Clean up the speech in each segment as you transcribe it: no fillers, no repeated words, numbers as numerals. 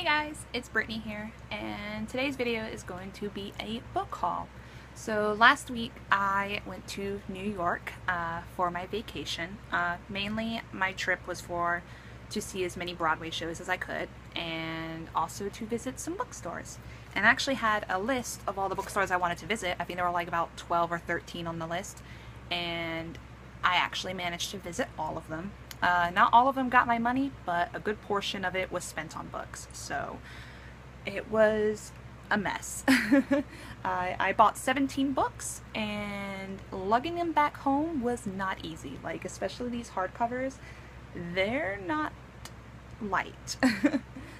guys, it's Brittany here, and today's video is going to be a book haul. So last week I went to New York for my vacation. Mainly my trip was to see as many Broadway shows as I could and also to visit some bookstores. And I actually had a list of all the bookstores I wanted to visit. I think there were like about 12 or 13 on the list, and I actually managed to visit all of them. Not all of them got my money, but a good portion of it was spent on books, so it was a mess. I bought 17 books, and lugging them back home was not easy. Like, especially these hardcovers, they're not light.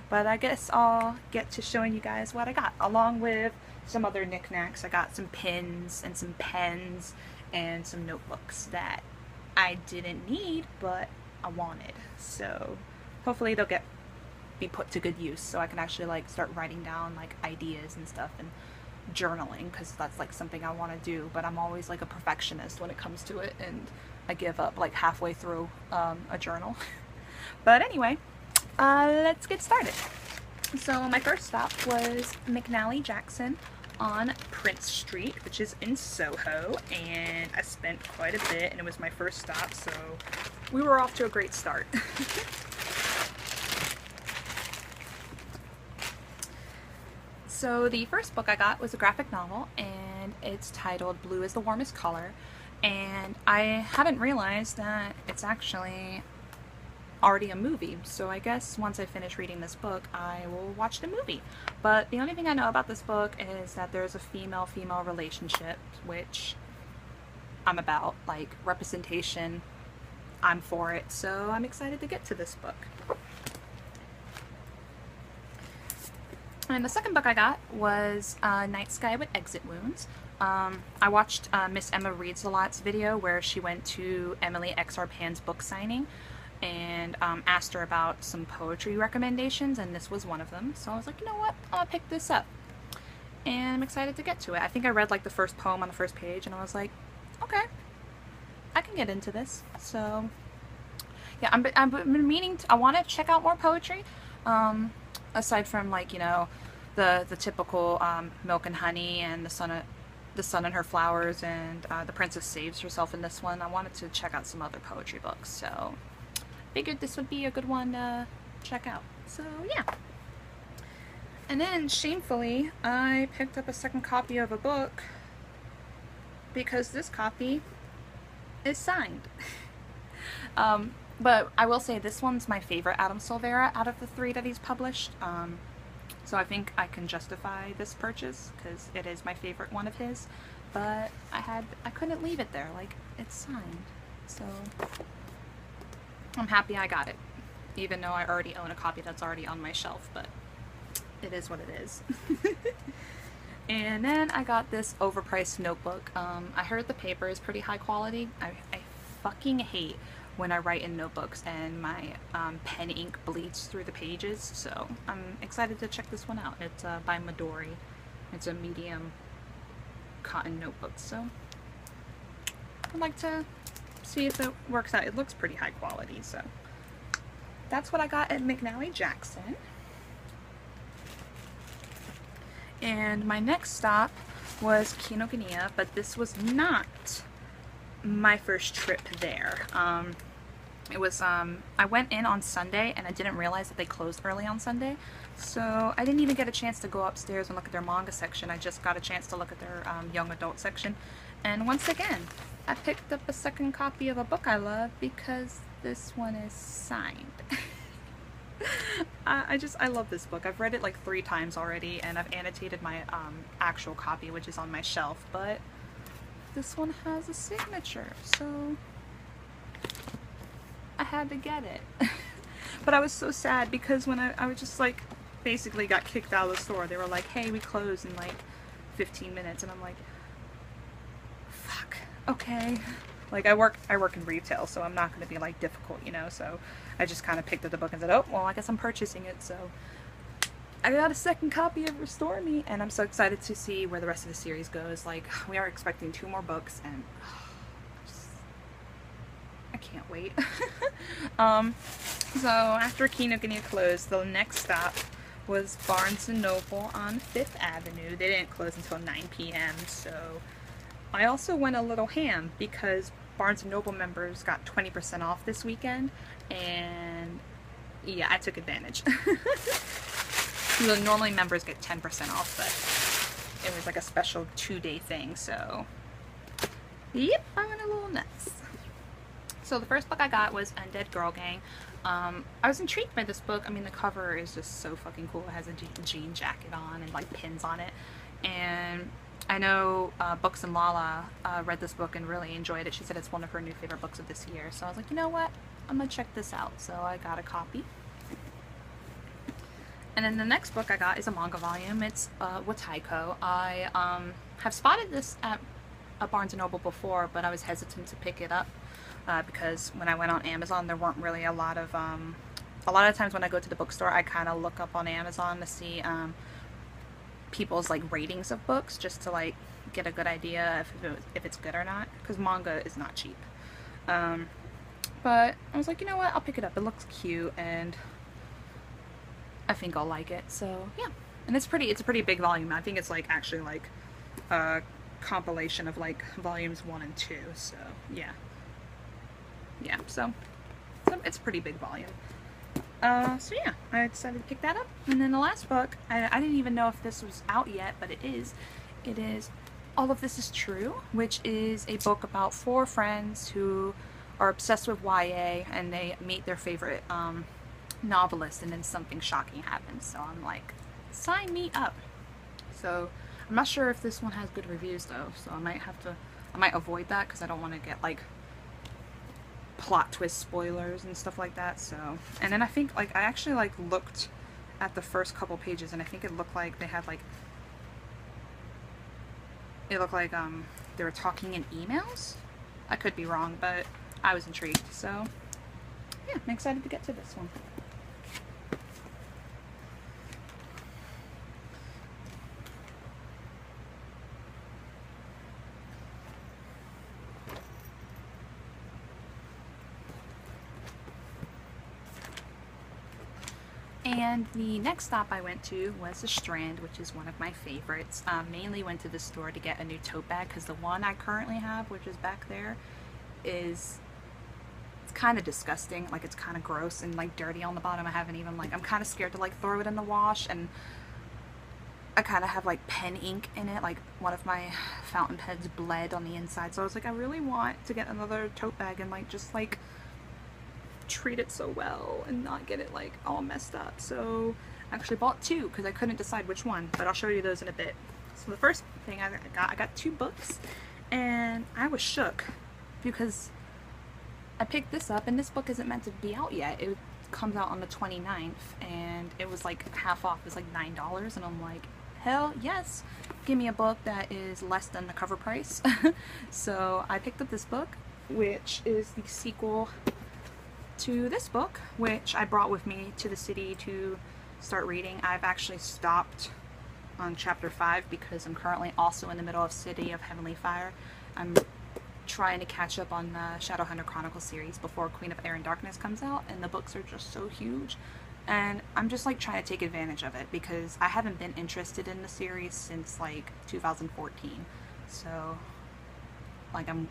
But I guess I'll get to showing you guys what I got, along with some other knickknacks. I got some pins and some pens and some notebooks that I didn't need, but I wanted. So hopefully they'll be put to good use, so I can actually like start writing down like ideas and stuff and journaling, because that's like something I want to do, but I'm always like a perfectionist when it comes to it, and I give up like halfway through a journal. But anyway, let's get started. So my first stop was McNally Jackson on Prince Street, which is in Soho, and I spent quite a bit, and it was my first stop, so we were off to a great start. So the first book I got was a graphic novel, and it's titled Blue is the Warmest Color, and I hadn't realized that it's actually already a movie, so I guess once I finish reading this book I will watch the movie. But the only thing I know about this book is that there's a female-female relationship, which I'm about. Like, representation, I'm for it, so I'm excited to get to this book. And the second book I got was Night Sky with Exit Wounds. I watched Miss Emma Reads a Lot's video where she went to Emily X. Arpan's book signing and asked her about some poetry recommendations, and this was one of them. So I was like, you know what, I'll pick this up. And I'm excited to get to it. I think I read like the first poem on the first page, and I was like, okay, I can get into this. So yeah, I've been meaning to, I want to check out more poetry. Aside from, like, you know, the typical Milk and Honey and the Sun and Her Flowers and The Princess Saves Herself in this one, I wanted to check out some other poetry books, so figured this would be a good one to check out. So yeah. And then shamefully I picked up a second copy of a book because this copy is signed. But I will say this one's my favorite Adam Silvera out of the three that he's published. So I think I can justify this purchase because it is my favorite one of his. But I couldn't leave it there. Like, it's signed. So I'm happy I got it, even though I already own a copy that's already on my shelf, but it is what it is. And then I got this overpriced notebook. I heard the paper is pretty high quality. I fucking hate when I write in notebooks and my pen ink bleeds through the pages, so I'm excited to check this one out. It's by Midori. It's a medium cotton notebook, so I'd like to see if it works out. It looks pretty high quality, so that's what I got at McNally Jackson. And my next stop was Kinokuniya, but this was not my first trip there. It was I went in on Sunday, and I didn't realize that they closed early on Sunday, so I didn't even get a chance to go upstairs and look at their manga section. I just got a chance to look at their young adult section, and once again I picked up a second copy of a book I love because this one is signed. I love this book. I've read it like 3 times already, and I've annotated my actual copy, which is on my shelf, but this one has a signature, so I had to get it. But I was so sad because when I was just like basically got kicked out of the store, they were like, hey, we close in like 15 minutes, and I'm like, fuck, okay. Like, I work in retail, so I'm not going to be like difficult, you know, so I just kind of picked up the book and said, oh, well, I guess I'm purchasing it. So I got a second copy of Restore Me, and I'm so excited to see where the rest of the series goes. Like, we are expecting 2 more books, and I can't wait. So after Kinokuniya closed, the next stop was Barnes & Noble on 5th Avenue. They didn't close until 9 p.m. So I also went a little ham because Barnes & Noble members got 20% off this weekend, and yeah, I took advantage. So normally members get 10% off, but it was like a special 2-day thing, so yep, I went a little nuts. So the first book I got was Undead Girl Gang. I was intrigued by this book. I mean, the cover is just so fucking cool. It has a jean jacket on and like pins on it. And I know Books and Lala read this book and really enjoyed it. She said it's one of her new favorite books of this year. So I was like, you know what? I'm gonna check this out. So I got a copy. And then the next book I got is a manga volume. It's Wataiko. I have spotted this at a Barnes & Noble before, but I was hesitant to pick it up because when I went on Amazon, there weren't really a lot of times when I go to the bookstore, I kind of look up on Amazon to see people's like ratings of books, just to like get a good idea if it's good or not, because manga is not cheap. But I was like, you know what, I'll pick it up. It looks cute and I think I'll like it. So yeah, and it's a pretty big volume. I think it's like actually like a compilation of like volumes 1 and 2. So yeah, so it's a pretty big volume. So yeah, I decided to pick that up. And then the last book, I didn't even know if this was out yet, but it is All of This Is True, which is a book about 4 friends who are obsessed with YA, and they meet their favorite novelist, and then something shocking happens. So I'm like, sign me up. So I'm not sure if this one has good reviews though, so I might avoid that because I don't want to get like plot twist spoilers and stuff like that. So, and then I think like I actually like looked at the first couple pages, and I think it looked like they had like they were talking in emails. I could be wrong, but I was intrigued. So yeah, I'm excited to get to this one. And the next stop I went to was the Strand, which is one of my favorites. Mainly went to the store to get a new tote bag because the one I currently have, which is back there, it's kind of disgusting. Like, it's kind of gross and like dirty on the bottom. I haven't even like, I'm kind of scared to like throw it in the wash, and I kind of have like pen ink in it. Like one of my fountain pens bled on the inside. So I was like, I really want to get another tote bag and like just like treat it so well and not get it like all messed up. So I actually bought 2 because I couldn't decide which one, but I'll show you those in a bit. So the first thing I got 2 books, and I was shook because I picked this up and this book isn't meant to be out yet. It comes out on the 29th and it was like half off. It was like $9, and I'm like, hell yes, give me a book that is less than the cover price. So I picked up this book, which is the sequel to this book, which I brought with me to the city to start reading. I've actually stopped on chapter 5 because I'm currently also in the middle of City of Heavenly Fire. I'm trying to catch up on the Shadowhunter Chronicles series before Queen of Air and Darkness comes out, and the books are just so huge, and I'm just like trying to take advantage of it because I haven't been interested in the series since like 2014. So like I'm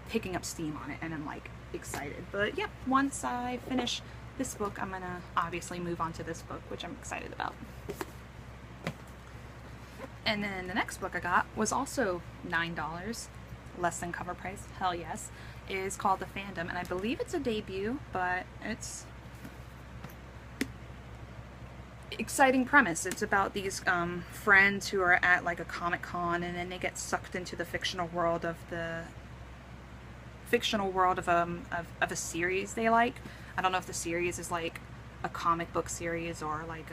picking up steam on it and I'm like excited. But yeah, once I finish this book, I'm gonna obviously move on to this book, which I'm excited about. And then the next book I got was also $9, less than cover price, hell yes. It is called The Fandom, and I believe it's a debut, but it's exciting premise. It's about these friends who are at like a Comic-Con, and then they get sucked into the fictional world of a series they like. I don't know if the series is like a comic book series or like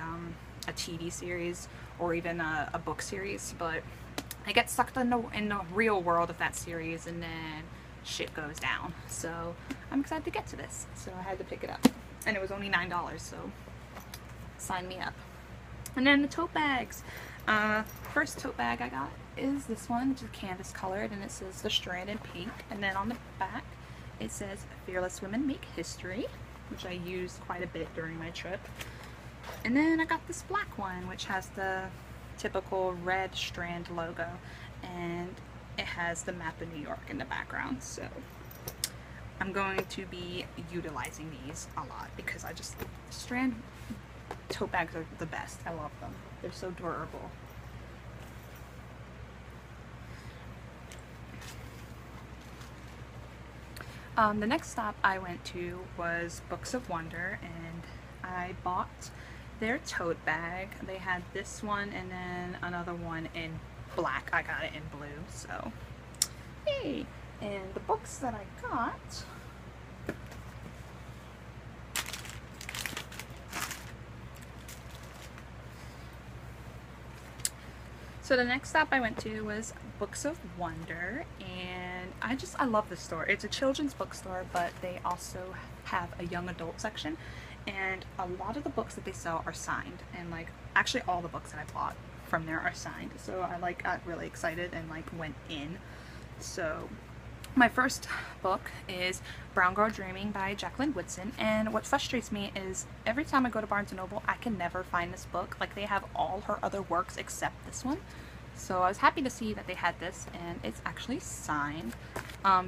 a TV series or even a book series, but I get sucked in the real world of that series, and then shit goes down. So I'm excited to get to this. So I had to pick it up, and it was only $9, so sign me up. And then the tote bags. First tote bag I got is this one, which is canvas colored, and it says The Strand in pink, and then on the back it says Fearless Women Make History, which I used quite a bit during my trip. And then I got this black one, which has the typical red Strand logo, and it has the map of New York in the background. So I'm going to be utilizing these a lot because Strand tote bags are the best. I love them. They're so durable. The next stop I went to was Books of Wonder, and I bought their tote bag. They had this one and then another one in black. I got it in blue, so yay! And the books that I got, so the next stop I went to was Books of Wonder, and I love this store. It's a children's bookstore, but they also have a young adult section, and a lot of the books that they sell are signed, and like actually all the books that I bought from there are signed. So I got really excited and like went in. So my first book is Brown Girl Dreaming by Jacqueline Woodson, and what frustrates me is every time I go to Barnes & Noble I can never find this book. Like, they have all her other works except this one. So I was happy to see that they had this, and it's actually signed.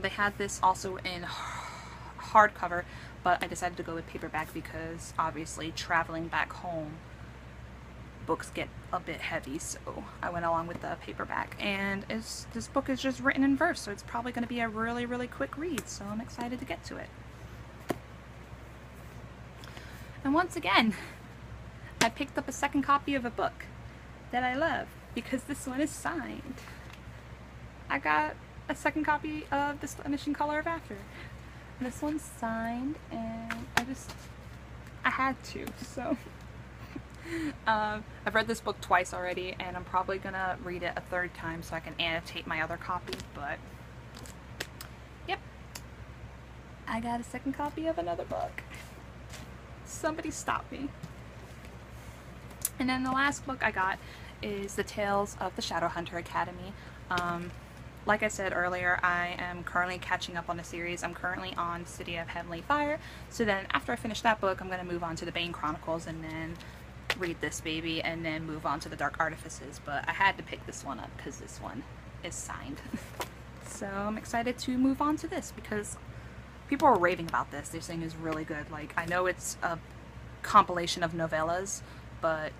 They had this also in hardcover, but I decided to go with paperback because obviously traveling back home books get a bit heavy, so I went along with the paperback. And this book is just written in verse, so it's probably going to be a really quick read, so I'm excited to get to it. And once again, I picked up a second copy of a book that I love because this one is signed. I got a second copy of The Astonishing Color of After. This one's signed, and I had to, so I've read this book twice already, and I'm probably gonna read it a third time so I can annotate my other copy, but yep, I got a second copy of another book. Somebody stop me. And then the last book I got is The Tales of the Shadowhunter Academy. Like I said earlier, I am currently catching up on the series. I'm currently on City of Heavenly Fire, so then after I finish that book I'm going to move on to the Bane Chronicles and then read this baby and then move on to the Dark Artifices, but I had to pick this one up because this one is signed. So I'm excited to move on to this because people are raving about this. They're saying it's really good. Like, I know it's a compilation of novellas, but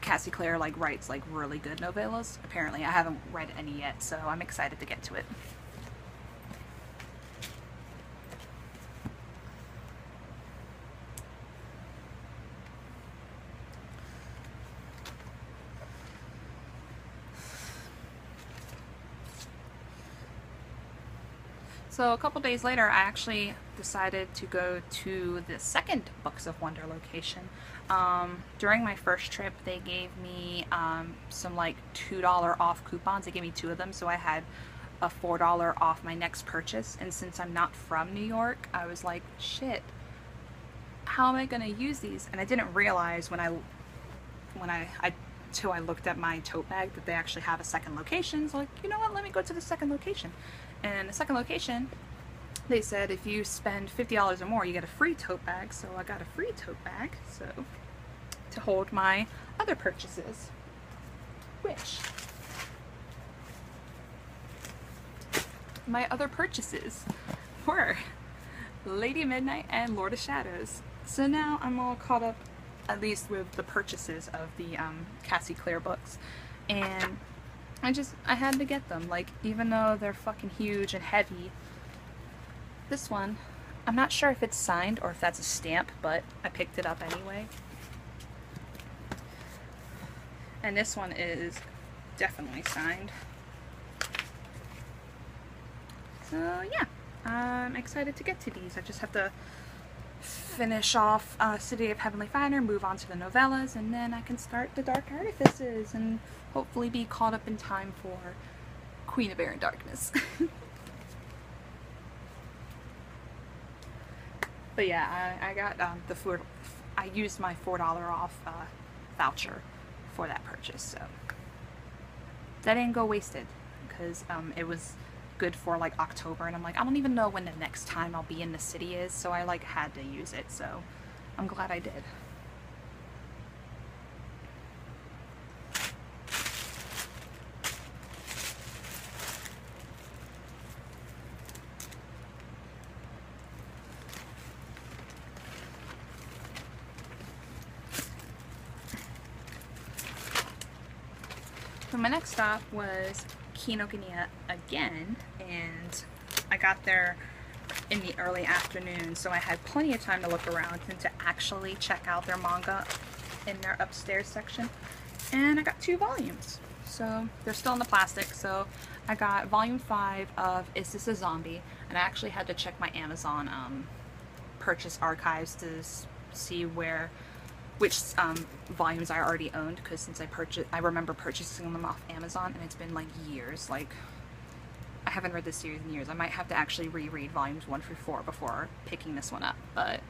Cassie Clare like writes like really good novellas. Apparently I haven't read any yet, so I'm excited to get to it. So a couple days later, I actually decided to go to the second Books of Wonder location. During my first trip, they gave me some like $2 off coupons. They gave me 2 of them, so I had a $4 off my next purchase. And since I'm not from New York, I was like, shit, how am I gonna use these? And I didn't realize until I looked at my tote bag that they actually have a second location. So like, you know what, let me go to the second location. And the second location, they said if you spend $50 or more, you get a free tote bag. So I got a free tote bag, so to hold my other purchases, which my other purchases were Lady Midnight and Lord of Shadows. So now I'm all caught up, at least with the purchases of the Cassie Clare books, and I had to get them. Like, even though they're fucking huge and heavy, this one, I'm not sure if it's signed or if that's a stamp, but I picked it up anyway. And this one is definitely signed. So yeah, I'm excited to get to these. I just have to finish off City of Heavenly Fire, move on to the novellas, and then I can start the Dark Artifices and hopefully be caught up in time for Queen of Air and Darkness. But yeah, I got I used my $4 off voucher for that purchase, so that didn't go wasted because it was good for like October, and I'm like, I don't even know when the next time I'll be in the city is, so I like had to use it. So I'm glad I did. So my next stop was Kinokuniya again, and I got there in the early afternoon, so I had plenty of time to look around and to actually check out their manga in their upstairs section. And I got 2 volumes, so they're still in the plastic. So I got volume 5 of Is This a Zombie? And I actually had to check my Amazon purchase archives to see which volumes I already owned, because since I remember purchasing them off Amazon, and it's been like years. Like, I haven't read this series in years. I might have to actually reread volumes 1 through 4 before picking this one up, but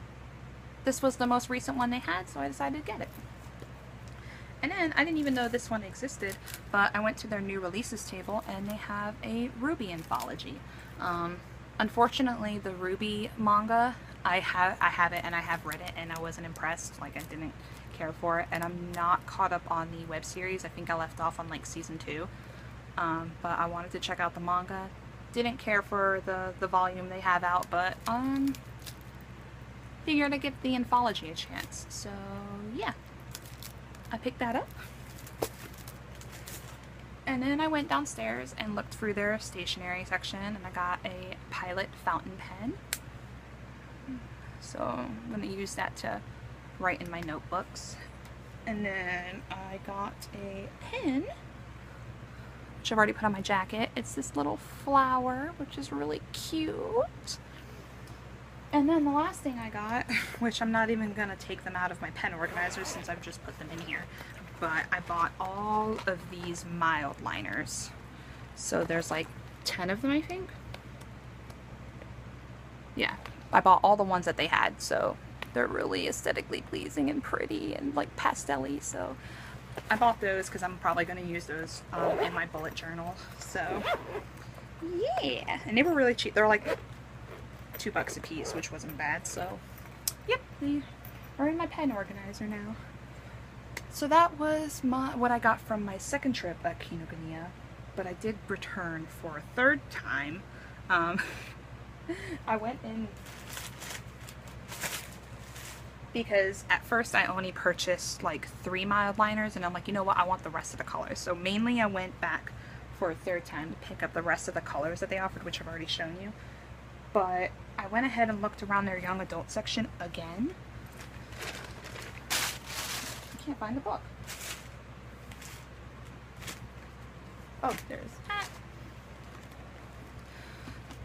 this was the most recent one they had, so I decided to get it. And then, I didn't even know this one existed, but I went to their new releases table, and they have a Ruby anthology. Unfortunately, the Ruby manga, I have it and I have read it, and I wasn't impressed. Like, I didn't care for it, and I'm not caught up on the web series. I think I left off on like season 2, but I wanted to check out the manga. Didn't care for the volume they have out, but figured I'd give the anthology a chance. So yeah, I picked that up. And then I went downstairs and looked through their stationery section, and I got a Pilot fountain pen. So I'm going to use that to write in my notebooks. And then I got a pen, which I've already put on my jacket. It's this little flower, which is really cute. And then the last thing I got, which I'm not even going to take them out of my pen organizer since I've just put them in here, but I bought all of these mild liners. So there's like 10 of them, I think. Yeah, I bought all the ones that they had, so they're really aesthetically pleasing and pretty and like pastel-y. So I bought those because I'm probably going to use those in my bullet journal. So yeah, and they were really cheap. They're like $2 a piece, which wasn't bad. So yep, they are in my pen organizer now. So that was what I got from my second trip at Kinokuniya, but I did return for a 3rd time. I went in because at first I only purchased like 3 mild liners, and I'm like, you know what, I want the rest of the colors. So mainly I went back for a 3rd time to pick up the rest of the colors that they offered, which I've already shown you. But I went ahead and looked around their young adult section again. Can't find the book. Oh, there's that.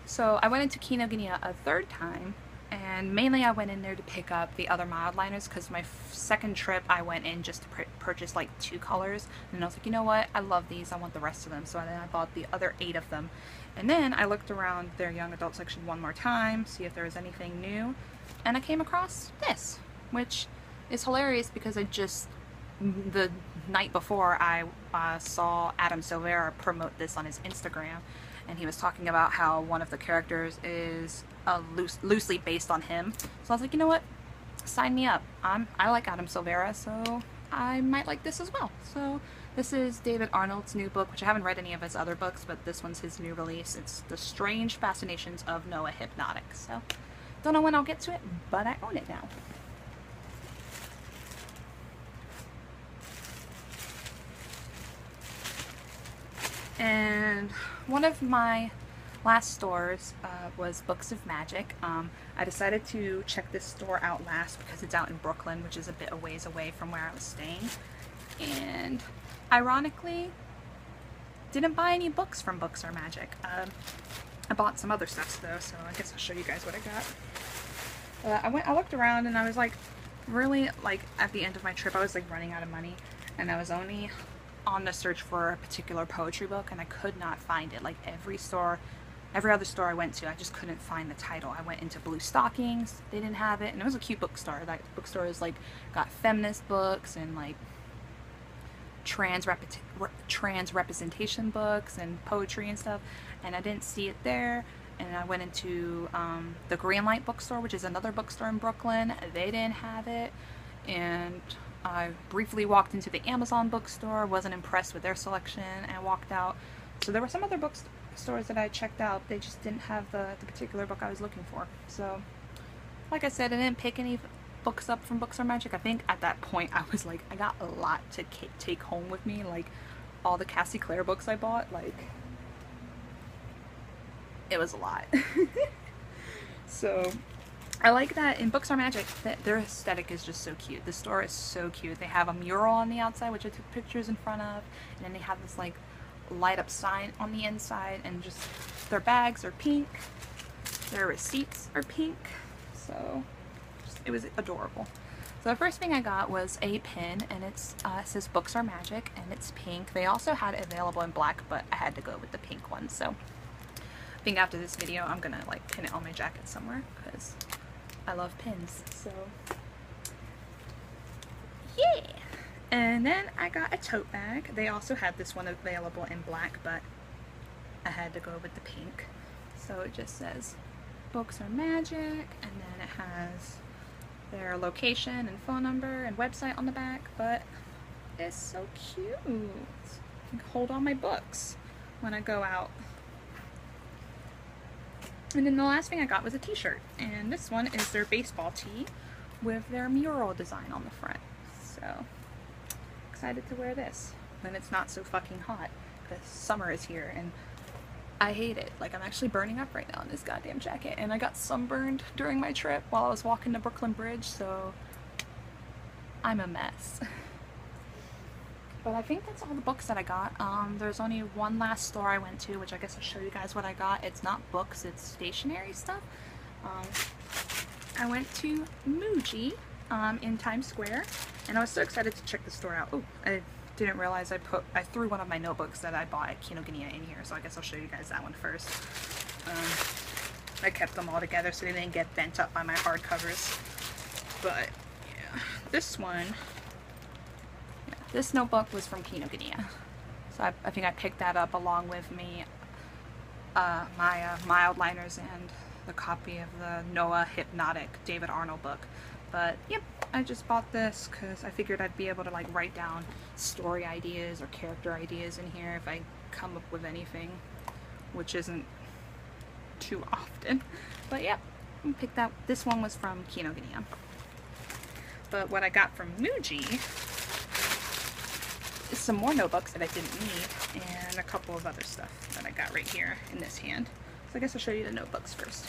So I went into Kinokuniya a 3rd time, and mainly I went in there to pick up the other mild liners, because my second trip I went in just to purchase like 2 colors, and I was like, you know what, I love these, I want the rest of them. So then I bought the other 8 of them, and then I looked around their young adult section one more time, see if there was anything new, and I came across this, which is hilarious because the night before I saw Adam Silvera promote this on his Instagram, and he was talking about how one of the characters is loosely based on him. So I was like, you know what, sign me up. I like Adam Silvera, so I might like this as well. So this is David Arnold's new book, which I haven't read any of his other books, but this one's his new release. It's The Strange Fascinations of Noah Hypnotic. So don't know when I'll get to it, but I own it now. And one of my last stores was Books of Magic. I decided to check this store out last because it's out in Brooklyn, which is a bit a ways away from where I was staying. And ironically, didn't buy any books from Books of Magic. I bought some other stuff though, so I guess I'll show you guys what I got. I looked around, and I was like, really, like at the end of my trip, I was like running out of money, and I was only on the search for a particular poetry book, and I could not find it. Like every other store I went to, I just couldn't find the title. I went into Blue Stockings, they didn't have it, and it was a cute bookstore. That bookstore is like got feminist books and like trans representation books and poetry and stuff, and I didn't see it there. and I went into the Greenlight bookstore, which is another bookstore in Brooklyn. They didn't have it, and I briefly walked into the Amazon bookstore, wasn't impressed with their selection, and walked out. So there were some other bookstores that I checked out, they just didn't have the particular book I was looking for. So, like I said, I didn't pick any books up from Books Are Magic. I think at that point I was like, I got a lot to take home with me, like all the Cassie Clare books I bought, like, it was a lot. So I like that in Books Are Magic that their aesthetic is just so cute. The store is so cute. They have a mural on the outside, which I took pictures in front of, and then they have this like light up sign on the inside, and just their bags are pink, their receipts are pink, so it was adorable. So the first thing I got was a pin, and it says Books Are Magic, and it's pink. They also had it available in black, but I had to go with the pink one. So I think after this video I'm gonna like pin it on my jacket somewhere because I love pins. So yeah. And then I got a tote bag. They also had this one available in black, but I had to go with the pink. So it just says Books Are Magic, and then it has their location and phone number and website on the back, but it's so cute. I can hold all my books when I go out. And then the last thing I got was a t-shirt, and this one is their baseball tee with their mural design on the front. So excited to wear this when it's not so fucking hot, because summer is here and I hate it. Like, I'm actually burning up right now in this goddamn jacket, and I got sunburned during my trip while I was walking to Brooklyn Bridge, so I'm a mess. But I think that's all the books that I got. There's only one last store I went to, which I guess I'll show you guys what I got. It's not books, it's stationery stuff. I went to Muji in Times Square, and I was so excited to check the store out. Oh, I didn't realize I threw one of my notebooks that I bought at Kinokuniya in here, so I guess I'll show you guys that one first. I kept them all together so they didn't get bent up by my hardcovers. But yeah, this one. This notebook was from Kinokuniya, so I think I picked that up along with my mild liners and the copy of the Noah Hypnotic David Arnold book. But yep, I just bought this because I figured I'd be able to like write down story ideas or character ideas in here if I come up with anything, which isn't too often. But yep, I picked that. This one was from Kinokuniya. But what I got from Muji, some more notebooks that I didn't need, and a couple of other stuff that I got right here in this hand. So I guess I'll show you the notebooks first.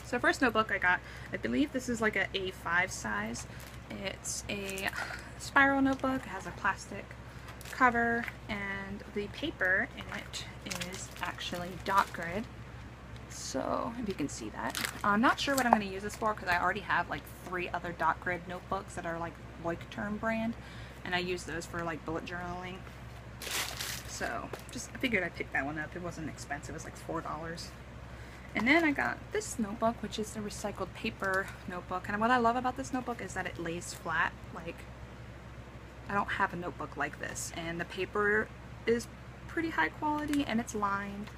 So first notebook I got, I believe this is like a A5 size. It's a spiral notebook. It has a plastic cover, and the paper in it is actually dot grid. So if you can see that. I'm not sure what I'm going to use this for because I already have like 3 other dot grid notebooks that are like Leuchtturm brand, and I use those for like bullet journaling. So just I figured I'd pick that one up. It wasn't expensive. It was like $4. And then I got this notebook, which is the recycled paper notebook. And what I love about this notebook is that it lays flat. Like, I don't have a notebook like this. And the paper is pretty high quality, and it's lined.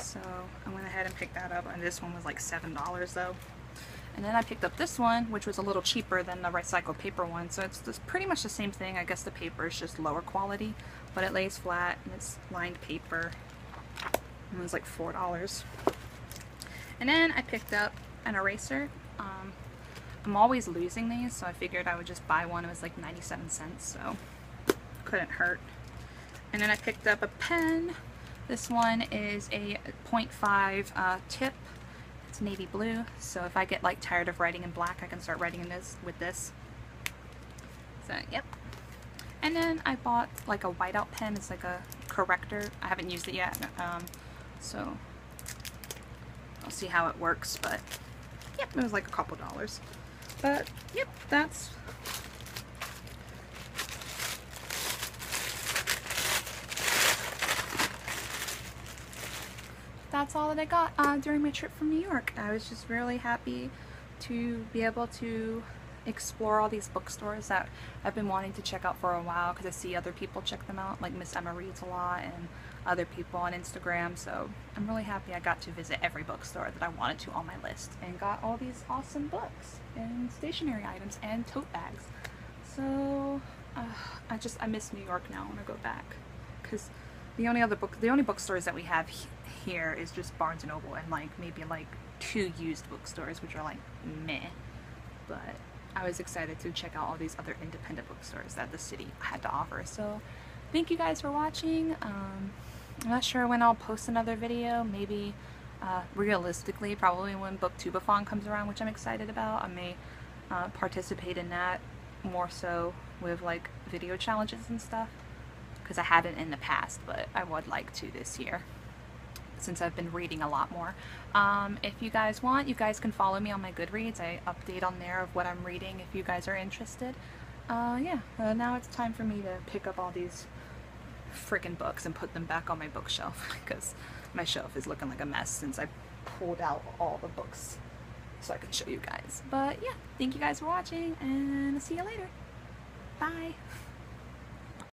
So I went ahead and picked that up. And this one was like $7 though. And then I picked up this one, which was a little cheaper than the recycled paper one. So it's pretty much the same thing. I guess the paper is just lower quality, but it lays flat and it's lined paper. And it was like $4. And then I picked up an eraser. I'm always losing these, so I figured I would just buy one. It was like 97 cents, so couldn't hurt. And then I picked up a pen. This one is a 0.5 tip. It's navy blue, so if I get like tired of writing in black, I can start writing in this with this. So yep. And then I bought like a whiteout pen. It's like a corrector. I haven't used it yet, so I'll see how it works. But yep, it was like a couple dollars. But yep, that's all that I got during my trip from New York. I was just really happy to be able to explore all these bookstores that I've been wanting to check out for a while because I see other people check them out. Like Miss Emma reads a lot, and other people on Instagram, so I'm really happy I got to visit every bookstore that I wanted to on my list and got all these awesome books and stationery items and tote bags. So I miss New York now when I go back, because the only bookstores that we have here is just Barnes and Noble and like maybe like 2 used bookstores, which are like meh. But I was excited to check out all these other independent bookstores that the city had to offer. So thank you guys for watching. I'm not sure when I'll post another video. Maybe realistically probably when Booktubeathon comes around, which I'm excited about. I may participate in that more so with like video challenges and stuff, because I hadn't in the past, but I would like to this year since I've been reading a lot more. If you guys want, you guys can follow me on my Goodreads. I update on there of what I'm reading if you guys are interested. Yeah, now it's time for me to pick up all these freaking books and put them back on my bookshelf, because my shelf is looking like a mess since I pulled out all the books so I can show you guys. But yeah, thank you guys for watching, and I'll see you later. Bye!